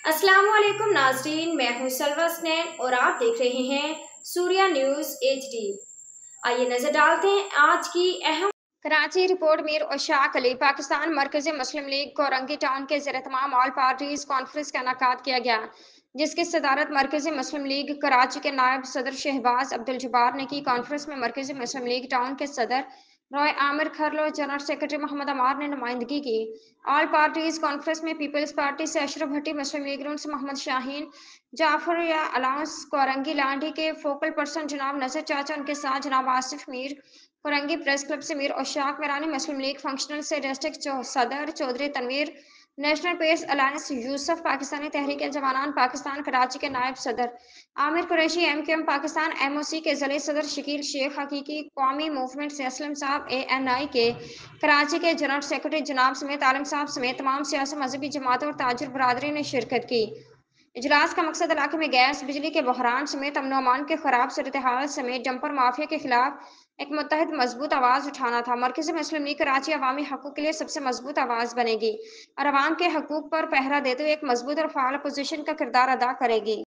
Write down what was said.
अस्सलाम वालेकुम नाज़रीन, मैं हूं सलवा स्नैन और आप देख रहे हैं सूर्या न्यूज़ HD। आइए नजर डालते हैं आज की अहम कराची रिपोर्ट। मीर उशाक अली पाकिस्तान मरकजी मुस्लिम लीग कोरंगी टाउन के ज़ेर-ए-तमाम ऑल पार्टीज कॉन्फ्रेंस का इनेकाद किया गया, जिसकी सदारत मरकजी मुस्लिम लीग कराची के नायब सदर शहबाज अब्दुल जब्बार ने की। कॉन्फ्रेंस में मरकजी मुस्लिम लीग टाउन के सदर रॉय आमिर खरलो, जनरल सेक्रेटरी मोहम्मद अमार ने नुमाइंदगी की। ऑल पार्टीज कॉन्फ्रेंस में पीपल्स पार्टी से अशरफ भट्टी, मुस्लिम लीग नून से मोहम्मद शाहीन, जाफर या अलाउंस कोरंगी लांडी के फोकल पर्सन जनाब नजर चाचा, उनके साथ जनाब आसिफ मीर कोरंगी प्रेस क्लब से Mir Ushaq Merani, Muslim League Functional से डिस्ट्रिक्ट सदर Chaudhry Tanveer, National Peace Alliance Yusuf, Pakistani Tehreek Jawanan Pakistan Karachi के नायब सदर आमिर कुरैशी, MQM पाकिस्तान, MOC के ज़िले सदर शकील शेख हकीकी, कौमी मूवमेंट से असलम साहब, ANI के कराची के जनरल सेक्रेटरी जनाब समेत आलम साहब समेत तमाम सियासी मजहबी जमातों और ताजिर बरादरी ने शिरकत की। इजलास का मकसद इलाके में गैस बिजली के बहरान समेत अमन अमान के खराब सूरत हाल समेत डंपर माफिया के खिलाफ एक मुत्तहद मजबूत आवाज़ उठाना था। मरकज़ी मुस्लिम लीग कराची अवामी हकूक़ के लिए सबसे मजबूत आवाज़ बनेगी और अवाम के हकूक़ पर पहरा देते हुए एक मजबूत और फ़ाल अपोजिशन का किरदार अदा करेगी।